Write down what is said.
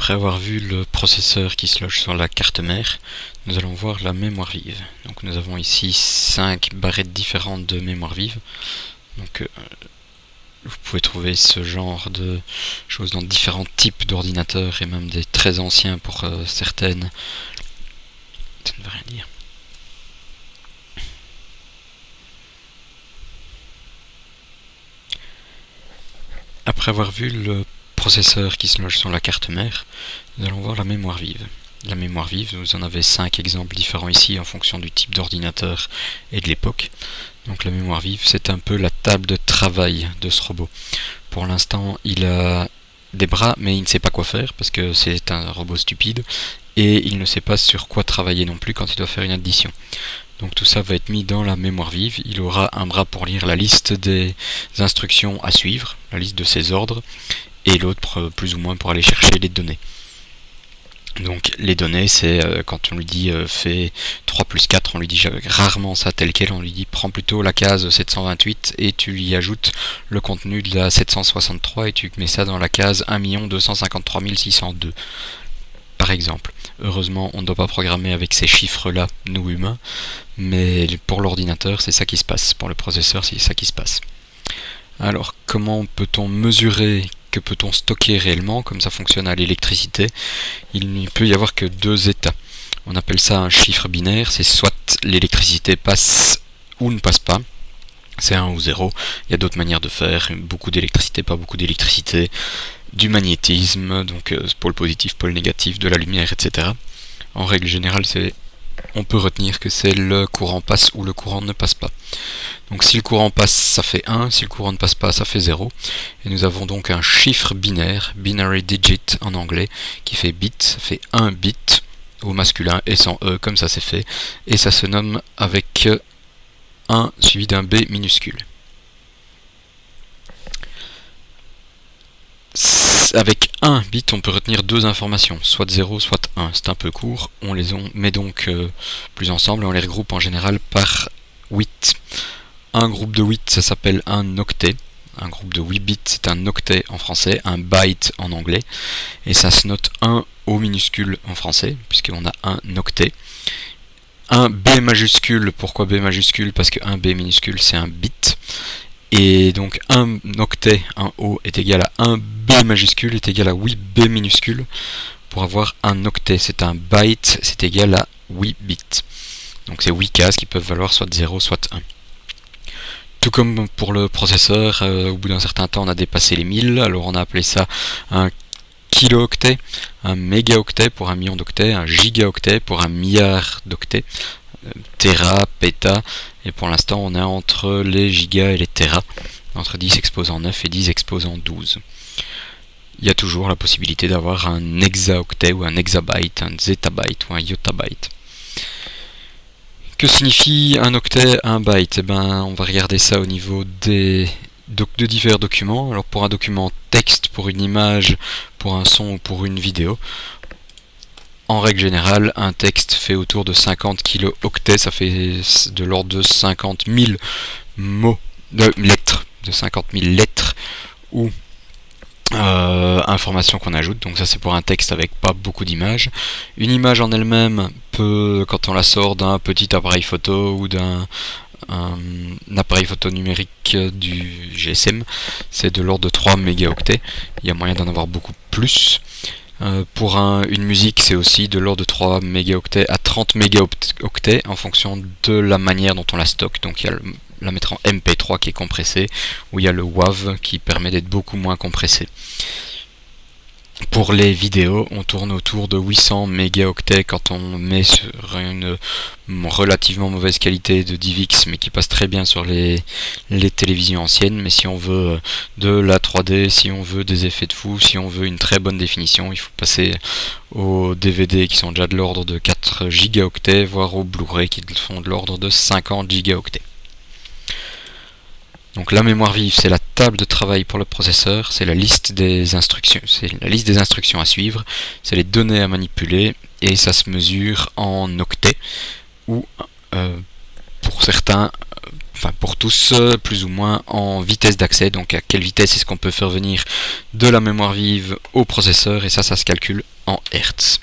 Après avoir vu le processeur qui se loge sur la carte mère, nous allons voir la mémoire vive. Donc nous avons ici 5 barrettes différentes de mémoire vive. Donc vous pouvez trouver ce genre de choses dans différents types d'ordinateurs et même des très anciens pour certaines. Ça ne veut rien dire. Après avoir vu le processeur qui se loge sur la carte mère, nous allons voir la mémoire vive. La mémoire vive, vous en avez 5 exemples différents ici en fonction du type d'ordinateur et de l'époque. Donc la mémoire vive, c'est un peu la table de travail de ce robot. Pour l'instant, il a des bras, mais il ne sait pas quoi faire parce que c'est un robot stupide et il ne sait pas sur quoi travailler non plus quand il doit faire une addition. Donc tout ça va être mis dans la mémoire vive. Il aura un bras pour lire la liste des instructions à suivre, la liste de ses ordres, et l'autre plus ou moins pour aller chercher les données. Donc les données, c'est quand on lui dit fais 3 plus 4, on lui dit rarement ça tel quel, on lui dit prends plutôt la case 728 et tu y ajoutes le contenu de la 763 et tu mets ça dans la case 1 253 602. Par exemple. Heureusement, on ne doit pas programmer avec ces chiffres-là, nous humains, mais pour l'ordinateur, c'est ça qui se passe. Pour le processeur, c'est ça qui se passe. Alors, comment peut-on mesurer, que peut-on stocker réellement, comme ça fonctionne à l'électricité? Il ne peut y avoir que 2 états. On appelle ça un chiffre binaire, c'est soit l'électricité passe ou ne passe pas. C'est 1 ou 0. Il y a d'autres manières de faire, beaucoup d'électricité, pas beaucoup d'électricité, du magnétisme, donc pôle positif, pôle négatif, de la lumière, etc. En règle générale, on peut retenir que c'est le courant passe ou le courant ne passe pas. Donc si le courant passe, ça fait 1, si le courant ne passe pas, ça fait 0. Et nous avons donc un chiffre binaire, binary digit en anglais, qui fait bit, ça fait 1 bit, au masculin et sans E, comme ça c'est fait, et ça se nomme avec 1 suivi d'un B minuscule. Avec 1 bit, on peut retenir 2 informations, soit 0, soit 1. C'est un peu court, on les met donc plus ensemble et on les regroupe en général par 8. Un groupe de 8, ça s'appelle un octet. Un groupe de 8 bits, c'est un octet en français, un byte en anglais. Et ça se note 1 au minuscule en français, puisqu'on a un octet. Un B majuscule, pourquoi B majuscule? Parce que un B minuscule, c'est un bit. Et donc un octet, un O, est égal à un B majuscule, est égal à 8 B minuscules. Pour avoir un octet, c'est un byte, c'est égal à 8 bits. Donc c'est 8 cases qui peuvent valoir soit 0, soit 1. Tout comme pour le processeur, au bout d'un certain temps, on a dépassé les 1000, alors on a appelé ça un kilo-octet, un mégaoctet pour 1 million d'octets, un gigaoctet pour 1 milliard d'octets, téra, péta, et pour l'instant on est entre les gigas et les téras, entre 10 exposant 9 et 10 exposant 12. Il y a toujours la possibilité d'avoir un hexaoctet ou un hexabyte, un zettabyte ou un yottabyte. Que signifie un octet, un byte? On va regarder ça au niveau de divers documents. Alors pour un document texte, pour une image, pour un son ou pour une vidéo, en règle générale, un texte fait autour de 50 kilo-octets, ça fait de l'ordre de 50 000 lettres, de 50 000 lettres ou informations qu'on ajoute. Donc ça c'est pour un texte avec pas beaucoup d'images. Une image en elle-même peut, quand on la sort d'un petit appareil photo ou d'un appareil photo numérique du GSM, c'est de l'ordre de 3 mégaoctets. Il y a moyen d'en avoir beaucoup plus. Pour une musique, c'est aussi de l'ordre de 3 mégaoctets à 30 mégaoctets en fonction de la manière dont on la stocke. Donc il y a la mettre en MP3 qui est compressé, ou il y a le WAV qui permet d'être beaucoup moins compressé. Pour les vidéos, on tourne autour de 800 mégaoctets quand on met sur une relativement mauvaise qualité de DivX, mais qui passe très bien sur les télévisions anciennes. Mais si on veut de la 3D, si on veut des effets de fou, si on veut une très bonne définition, il faut passer aux DVD qui sont déjà de l'ordre de 4 gigaoctets, voire aux Blu-ray qui font de l'ordre de 50 gigaoctets. Donc la mémoire vive, c'est la table de travail pour le processeur, c'est la liste des instructions, à suivre, c'est les données à manipuler, et ça se mesure en octets, ou pour certains enfin pour tous, plus ou moins en vitesse d'accès, donc à quelle vitesse est-ce qu'on peut faire venir de la mémoire vive au processeur, et ça se calcule en Hertz.